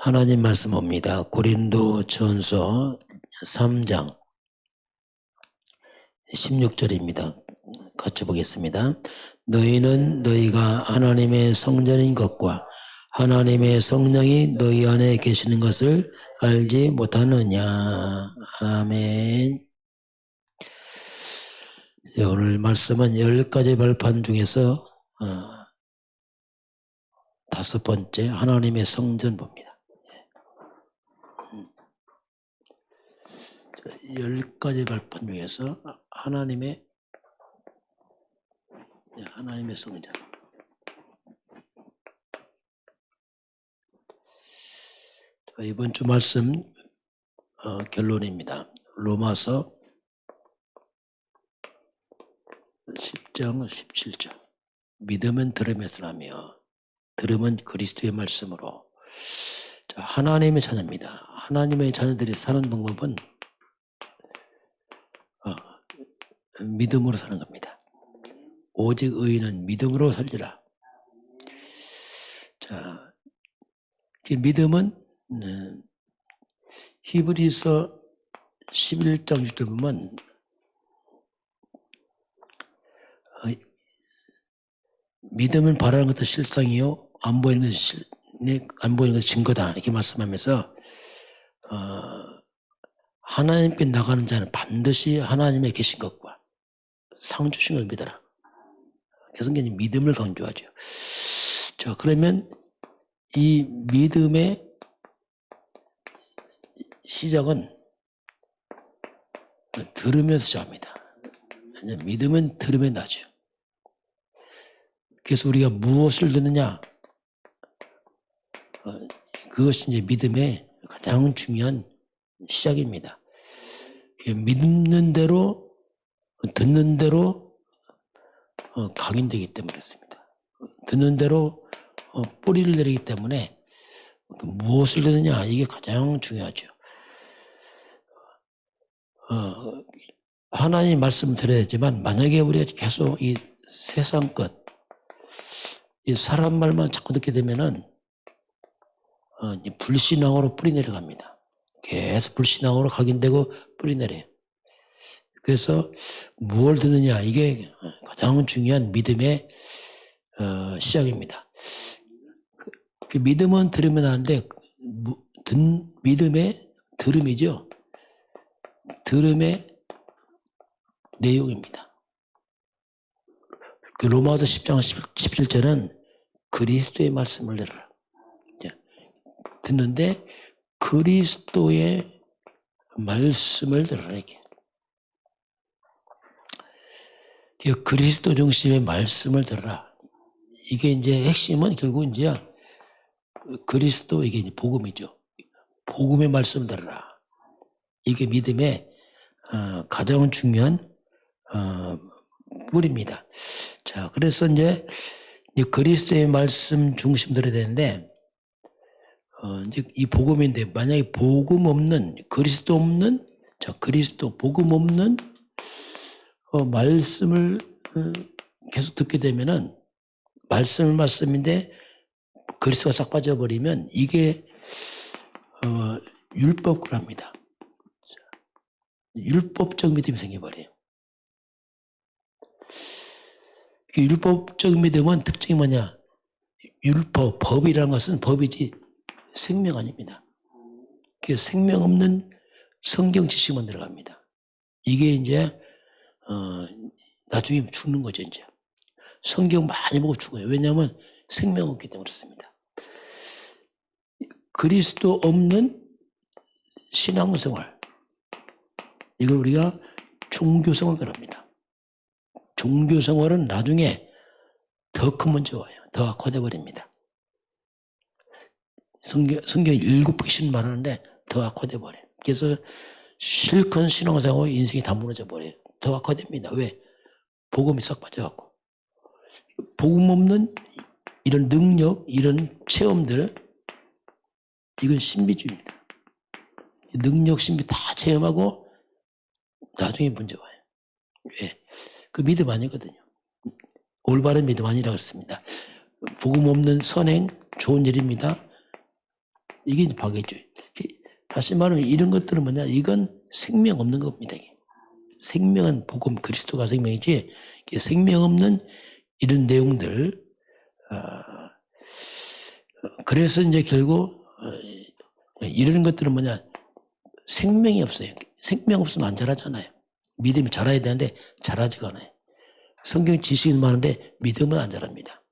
하나님 말씀 옵니다. 고린도전서 3장 16절입니다. 같이 보겠습니다. 너희는 너희가 하나님의 성전인 것과 하나님의 성령이 너희 안에 계시는 것을 알지 못하느냐. 아멘. 오늘 말씀은 10가지 발판 중에서 5번째 하나님의 성전 봅니다. 10가지 발판 중에서 하나님의 성전. 이번 주 말씀 결론입니다. 로마서 10장 17절. 믿음은 들음에서 나며 들음은 그리스도의 말씀으로. 자, 하나님의 자녀입니다. 하나님의 자녀들이 사는 방법은 믿음으로 사는 겁니다. 오직 의인은 믿음으로 살리라. 자, 믿음은 히브리서 11장 6절 보면 믿음은 바라는 것도 실상이요 안 보이는 것은 증거다 이렇게 말씀하면서 하나님께 나가는 자는 반드시 하나님의 계신 것과 상 주신 걸 믿어라. 성경이 믿음을 강조하죠. 자, 그러면 이 믿음의 시작은 들으면서 시작합니다. 믿음은 들으면 나죠. 그래서 우리가 무엇을 듣느냐, 그것이 이제 믿음의 가장 중요한 시작입니다. 믿는 대로 듣는 대로 각인되기 때문에 그렇습니다. 듣는 대로 뿌리를 내리기 때문에 무엇을 듣느냐 이게 가장 중요하죠. 하나님 말씀을 들어야 되지만 만약에 우리가 계속 이 세상 것, 이 사람 말만 자꾸 듣게 되면은 불신앙으로 뿌리 내려갑니다. 계속 불신앙으로 각인되고 뿌리 내려요. 그래서 무엇을 듣느냐 이게 가장 중요한 믿음의 시작입니다. 그 믿음은 들으면 하는데 믿음의 들음이죠. 들음의 내용입니다. 그 로마서 10장 17절은 그리스도의 말씀을 들으라. 듣는데 그리스도의 말씀을 들으라 이게. 그리스도 중심의 말씀을 들으라. 이게 이제 핵심은 결국 이제 그리스도 이게 이제 복음이죠. 복음의 말씀을 들으라. 이게 믿음의 가장 중요한 뿌리입니다. 자, 그래서 이제 그리스도의 말씀 중심 들어야 되는데 이제 이 복음인데 만약에 복음 없는 그리스도 없는 그리스도 복음 없는 말씀을 계속 듣게 되면은 말씀인데 그리스도가 싹 빠져버리면 이게 율법구랍니다. 율법적 믿음이 생겨버려요. 율법적 믿음은 특징이 뭐냐? 법이라는 것은 법이지 생명 아닙니다. 그 생명 없는 성경 지식만 들어갑니다. 이게 이제 나중에 죽는 거죠. 이제 성경 많이 보고 죽어요. 왜냐하면 생명 없기 때문에 그렇습니다. 그리스도 없는 신앙생활, 이걸 우리가 종교생활을 합니다. 종교생활은 나중에 더 큰 문제가 와요. 더 악화돼 버립니다. 성경이 7개씩 말하는데 더 악화돼 버려요. 그래서 실컷 신앙생활 인생이 다 무너져 버려요. 더 악화됩니다. 왜? 복음이 싹 빠져갖고. 복음 없는 이런 능력, 이런 체험들, 이건 신비주의입니다. 능력, 신비 다 체험하고 나중에 문제가 와요. 왜? 그 믿음 아니거든요. 올바른 믿음 아니라고 했습니다. 복음 없는 선행, 좋은 일입니다. 이게 이제 박애주의. 다시 말하면 이런 것들은 뭐냐? 이건 생명 없는 겁니다. 이게. 생명은 복음 그리스도가 생명이지, 생명 없는 이런 내용들. 그래서 이제 결국 이런 것들은 뭐냐? 생명이 없어요. 생명 없으면 안 자라잖아요. 믿음이 자라야 되는데 자라지가 않아요. 성경 지식은 많은데 믿음은 안 자랍니다.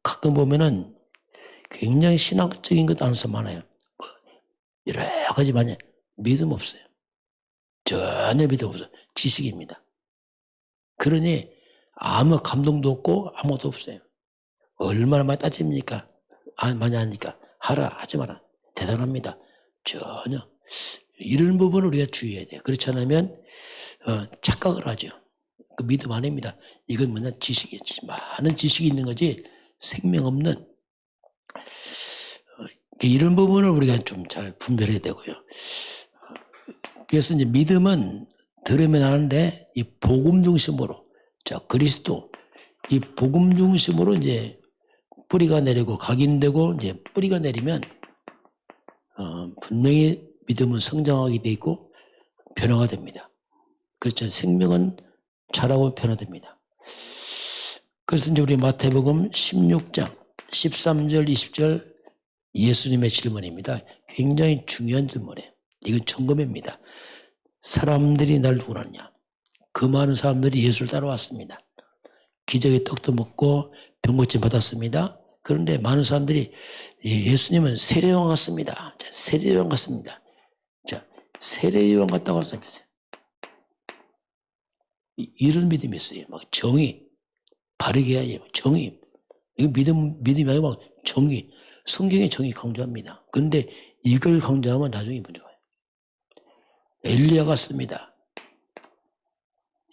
가끔 보면은 굉장히 신학적인 것 아는 사람 많아요. 여러 가지 많이 믿음 없어요. 전혀 믿음 없어요. 지식입니다. 그러니 아무 감동도 없고 아무것도 없어요. 얼마나 많이 따집니까? 많이 하니까 하라 하지 마라. 대단합니다. 전혀. 이런 부분을 우리가 주의해야 돼요. 그렇지 않으면 착각을 하죠. 그 믿음 아닙니다. 이건 뭐냐? 지식이지. 많은 지식이 있는 거지 생명 없는 이런 부분을 우리가 좀 잘 분별해야 되고요. 그래서 이제 믿음은 들으면 하는데 이 복음 중심으로, 자 그리스도 이 복음 중심으로 이제 뿌리가 내리고 각인되고 이제 뿌리가 내리면 분명히 믿음은 성장하게 돼 있고 변화가 됩니다. 그렇죠. 생명은 자라고 변화됩니다. 그래서 이제 우리 마태복음 16장 13절 20절 예수님의 질문입니다. 굉장히 중요한 질문이에요. 이건 점검입니다. 사람들이 날 누구냐? 그 많은 사람들이 예수를 따라왔습니다. 기적의 떡도 먹고 병 고침 받았습니다. 그런데 많은 사람들이 예수님은 세례요한 같습니다. 자, 세례요한 같습니다. 자, 세례요한 같다고 하는 사람이 있어요. 이런 믿음이 있어요. 막 정의, 바르게 해야지. 정의. 이거 믿음이 아니고 막 정의. 성경의 정의 강조합니다. 그런데 이걸 강조하면 나중에 문제가 와요. 엘리야 같습니다.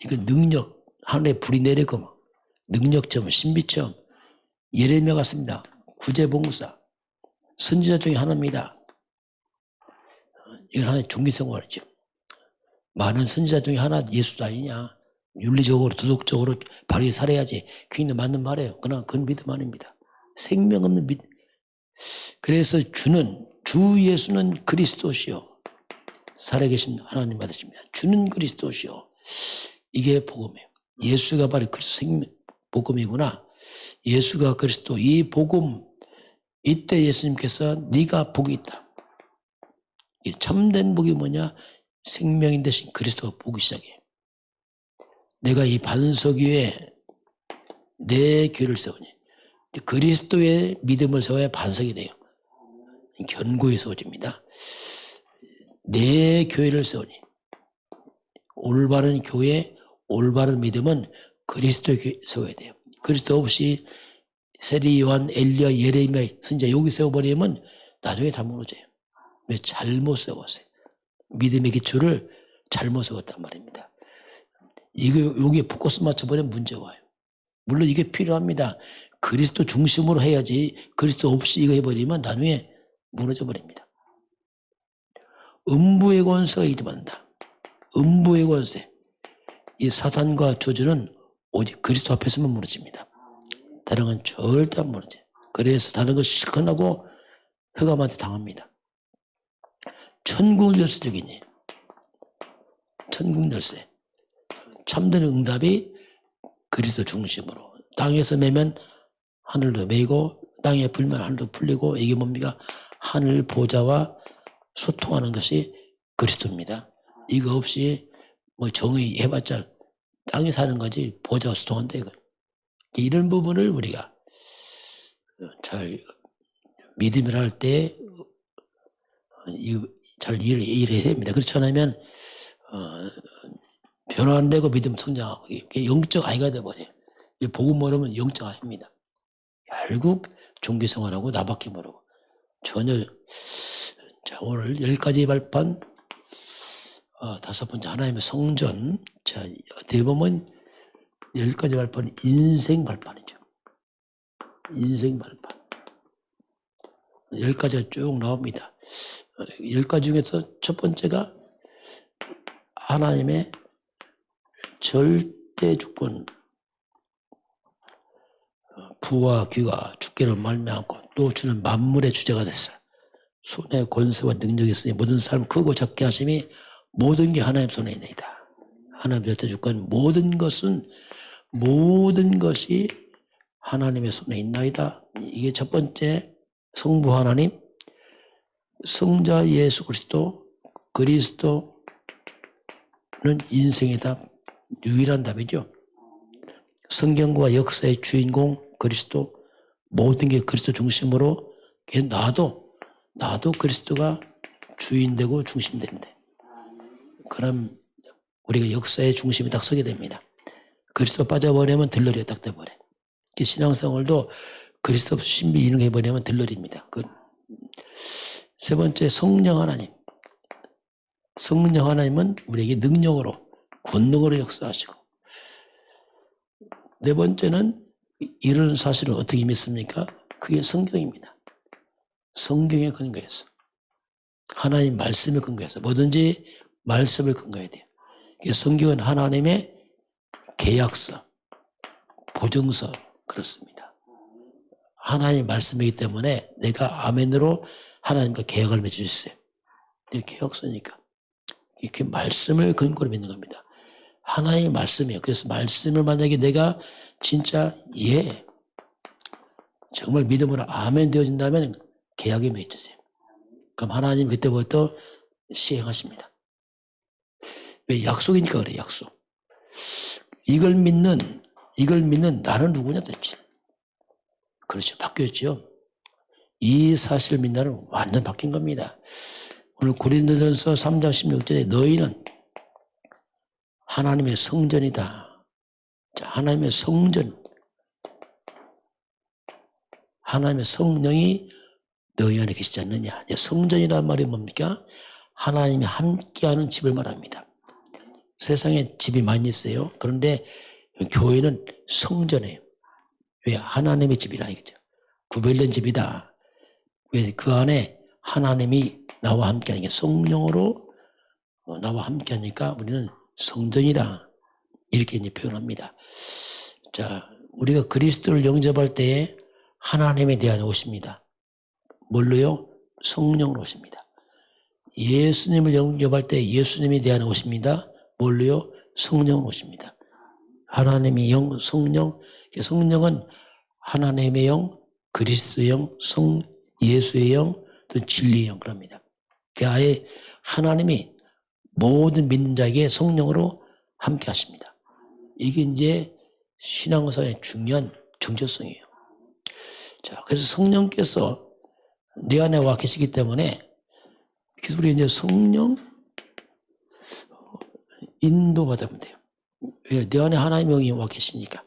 이거 능력, 하늘에 불이 내리고 막 능력점, 신비점. 예레미야 같습니다. 구제봉사. 선지자 중에 하나입니다. 이건 하나의 종기생활이죠. 많은 선지자 중에 하나 예수도 아니냐. 윤리적으로 도덕적으로 바르게 살아야지. 그게 맞는 말이에요. 그러나 그건 믿음 아닙니다. 생명 없는 믿음. 그래서 주 예수는 그리스도시요. 살아계신 하나님 받으십니다. 주는 그리스도시요. 이게 복음이에요. 예수가 바로 그리스도 생명 복음이구나. 예수가 그리스도 이 복음 이때 예수님께서 네가 복이 있다. 참된 복이 뭐냐? 생명인 대신 그리스도가 복이 시작해요. 내가 이 반석 위에 내 교회를 세우니 그리스도의 믿음을 세워야 반석이 돼요. 견고히 세워집니다. 내 교회를 세우니 올바른 교회, 올바른 믿음은 그리스도의 교회 세워야 돼요. 그리스도 없이 세리, 요한, 엘리야, 예레미야, 선지자 여기 세워버리면 나중에 다 무너져요. 왜? 잘못 세웠어요. 믿음의 기초를 잘못 세웠단 말입니다. 여기에 포커스 맞춰버리면 문제 와요. 물론 이게 필요합니다. 그리스도 중심으로 해야지 그리스도 없이 이거 해버리면 나중에 무너져 버립니다. 음부의 권세가 이기받는다. 음부의 권세. 이 사탄과 저주는 오직 그리스도 앞에서만 무너집니다. 다른 건 절대 안 무너져요. 그래서 다른 거 실컷하고 흑암한테 당합니다. 천국 열쇠적이니 천국 열쇠. 참된 응답이 그리스도 중심으로. 땅에서 매면 하늘도 매고 땅에 불면 하늘도 풀리고 이게 뭡니까? 하늘 보좌와 소통하는 것이 그리스도입니다. 이거 없이 뭐 정의 해봤자 땅에 사는 거지 보좌와 소통한다 이거. 이런 부분을 우리가 잘 믿음을 할 때 잘 이해해야 됩니다. 그렇지 않으면 변화 안 되고 믿음 성장하고 이게 영적 아이가 돼버려요. 복음 모르면 영적 아이입니다. 결국 종교생활하고 나밖에 모르고 전혀. 자, 오늘 10가지 발판, 5번째 하나님의 성전. 자, 어떻게 보면 10가지 발판이 인생 발판이죠. 인생 발판. 10가지가 쭉 나옵니다. 10가지 중에서 첫 번째가 하나님의 절대 주권, 부와 귀가 주께로 말미암고 또 주는 만물의 주제가 됐어. 손에 권세와 능력이 있으니 모든 사람 크고 작게 하심이 모든 게 하나님 손에 있나이다. 하나님 절대 주권 모든 것이 하나님의 손에 있나이다. 이게 첫 번째 성부 하나님, 성자 예수 그리스도는 인생의 답, 유일한 답이죠. 성경과 역사의 주인공 그리스도, 모든 게 그리스도 중심으로 나도 그리스도가 주인되고 중심된대. 그럼 우리가 역사의 중심에 딱 서게 됩니다. 그리스도 빠져버리면 들러리가 딱 돼버려. 신앙생활도 그리스도 없이 신비 이능해버리면 들러리입니다. 세 번째 성령 하나님. 성령 하나님은 우리에게 능력으로 권능으로 역사하시고, 네 번째는 이런 사실을 어떻게 믿습니까? 그게 성경입니다. 성경에 근거해서, 하나님 말씀에 근거해서, 뭐든지 말씀을 근거해야 돼요. 성경은 하나님의 계약서, 보증서, 그렇습니다. 하나님 말씀이기 때문에 내가 아멘으로 하나님과 계약을 맺어주셨어요. 계약서니까. 이렇게 말씀을 근거로 믿는 겁니다. 하나님의 말씀이에요. 그래서 말씀을 만약에 내가 진짜 정말 믿음으로 아멘 되어진다면 계약에 맺어주세요. 그럼 하나님 그때부터 시행하십니다. 왜? 약속이니까 그래, 약속. 이걸 믿는 나는 누구냐 도대체. 그렇죠. 바뀌었죠. 이 사실을 믿는 나는 완전 바뀐 겁니다. 오늘 고린도전서 3장 16절에 너희는 하나님의 성전이다. 자, 하나님의 성전. 하나님의 성령이 너희 안에 계시지 않느냐. 성전이란 말이 뭡니까? 하나님이 함께하는 집을 말합니다. 세상에 집이 많이 있어요. 그런데 교회는 성전이에요. 왜? 하나님의 집이라 이거죠. 구별된 집이다. 왜? 그 안에 하나님이 나와 함께하는 게 성령으로 나와 함께하니까 우리는 성전이다. 이렇게 이제 표현합니다. 자, 우리가 그리스도를 영접할 때에 하나님에 대한 오십니다. 뭘로요? 성령으로 오십니다. 예수님을 영접할 때 예수님에 대한 오십니다. 뭘로요? 성령으로 오십니다. 하나님의 영, 성령. 성령은 하나님의 영, 그리스도의 영, 예수의 영, 또 진리의 영, 그럽니다. 아예 하나님이 모든 믿는 자에게 성령으로 함께 하십니다. 이게 이제 신앙생활의 중요한 정체성이에요. 자, 그래서 성령께서 내 안에 와 계시기 때문에 그래서 우리 이제 성령 인도받으면 돼요. 왜? 내 안에 하나님의 영이 와 계시니까.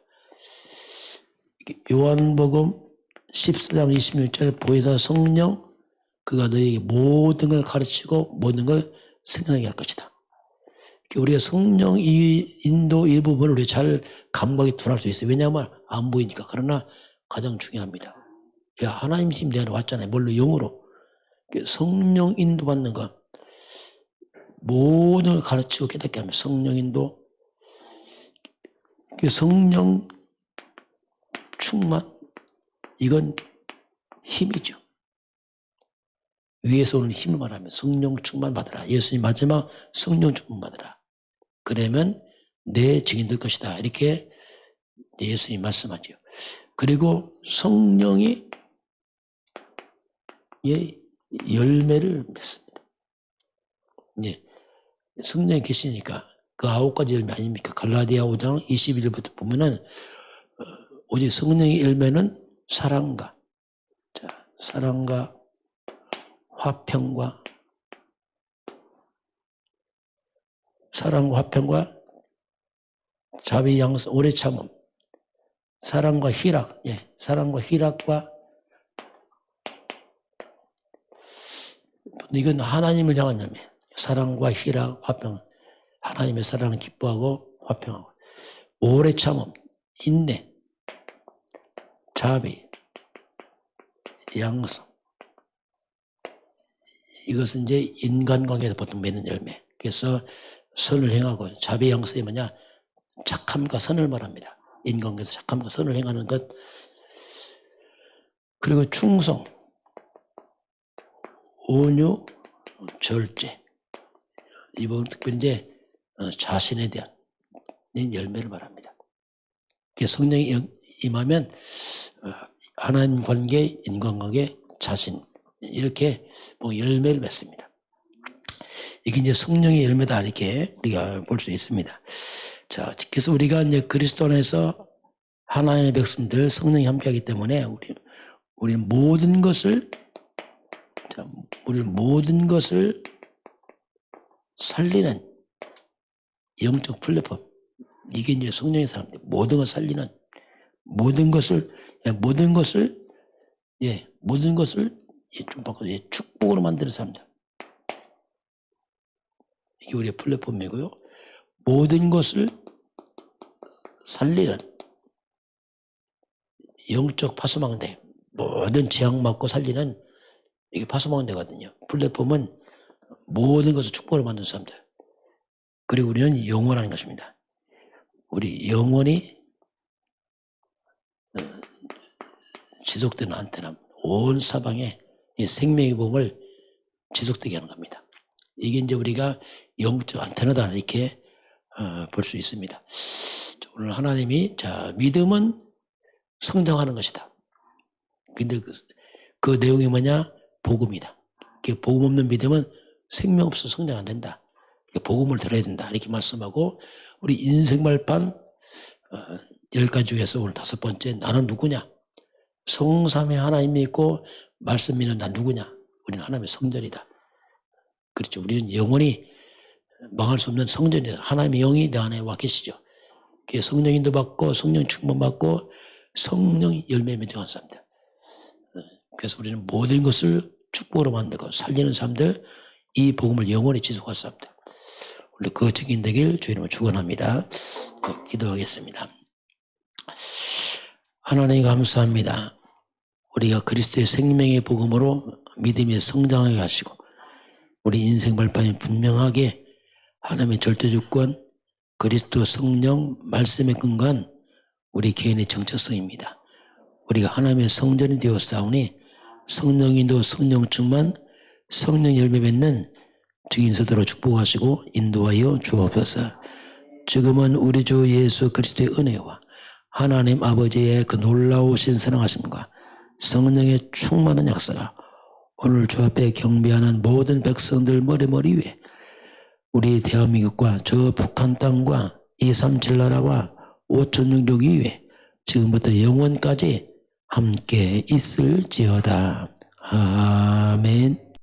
요한복음 14장 26절 보혜사 성령 그가 너희에게 모든 걸 가르치고 모든 걸 생각하게 할 것이다. 우리가 성령 인도 일부분을 우리가 잘 감각에 둔할 수 있어요. 왜냐하면 안 보이니까. 그러나 가장 중요합니다. 하나님 팀 내 안에 왔잖아요. 뭘로? 영으로. 성령 인도받는 것. 모든 걸 가르치고 깨닫게 하면 성령 인도. 성령 충만. 이건 힘이죠. 위에서 오는 힘을 말하면 성령 충만 받으라. 예수님 마지막 성령 충만 받으라. 그러면 내 증인 될 것이다. 이렇게 예수님이 말씀하죠. 그리고 성령이 열매를 맺습니다. 성령이 계시니까 그 9가지 열매 아닙니까? 갈라디아 5장 21절부터 보면은 오직 성령의 열매는 사랑과 화평과 자비, 양선, 오래 참음, 사랑과 희락, 사랑과 희락과 이건 하나님을 향한 열매. 사랑과 희락, 화평, 하나님의 사랑을 기뻐하고 화평하고, 오래 참음, 인내, 자비, 양성. 이것은 이제 인간관계에서 보통 맺는 열매. 그래서 선을 행하고, 자비, 양성이 뭐냐? 착함과 선을 말합니다. 인간관계에서 착함과 선을 행하는 것. 그리고 충성, 온유, 절제. 이 부분 특별히 이제 자신에 대한 열매를 말합니다. 성령이 임하면 하나님 관계, 인간관계, 자신 이렇게 열매를 맺습니다. 이게 이제 성령의 열매다 이렇게 우리가 볼 수 있습니다. 자, 그래서 우리가 이제 그리스도 안에서 하나님의 백성들 성령이 함께하기 때문에 우리는 모든 것을 살리는 영적 플랫폼. 이게 이제 성령의 사람들. 모든 것을 살리는 모든 것을 좀 바꿔서 축복으로 만드는 사람들. 이게 우리의 플랫폼이고요. 모든 것을 살리는 영적 파수망대. 모든 재앙 맞고 살리는 이게 파수망대거든요. 플랫폼은 모든 것을 축복으로 만드는 사람들. 그리고 우리는 영원한 것입니다. 우리 영원히 지속되는 안테나, 온 사방에 이 생명의 복음을 지속되게 하는 겁니다. 이게 이제 우리가 영적 안테나다 이렇게 볼 수 있습니다. 오늘 하나님이 믿음은 성장하는 것이다. 근데 그 내용이 뭐냐? 복음이다. 복음 없는 믿음은 생명 없어 성장 안 된다. 복음을 들어야 된다. 이렇게 말씀하고 우리 인생 발판 10가지 중에서 오늘 5번째 나는 누구냐? 성삼의 하나님이 있고 말씀 믿는 난 누구냐? 우리는 하나님의 성전이다. 그렇죠. 우리는 영원히 망할 수 없는 성전이다. 하나님의 영이 내 안에 와 계시죠. 성령 인도받고 성령 충만받고 성령 열매 맺어간 사람들. 그래서 우리는 모든 것을 축복으로 만들고 살리는 사람들, 이 복음을 영원히 지속할 사람들. 우리 그 증인 되길 주의 이름으로 축원합니다. 기도하겠습니다. 하나님 감사합니다. 우리가 그리스도의 생명의 복음으로 믿음에 성장하게 하시고 우리 인생 발판이 분명하게 하나님의 절대주권, 그리스도 성령 말씀에 근거한 우리 개인의 정체성입니다. 우리가 하나님의 성전이 되어 싸우니 성령인도 성령 충만, 성령 열매 맺는 증인서도로 축복하시고 인도하여 주옵소서. 지금은 우리 주 예수 그리스도의 은혜와 하나님 아버지의 그 놀라우신 사랑하심과 성령의 충만한 역사가 오늘 주 앞에 경배하는 모든 백성들 머리 위에 우리 대한민국과 저 북한 땅과 237나라와 5,600 위에 지금부터 영원까지 함께 있을지어다. 아멘.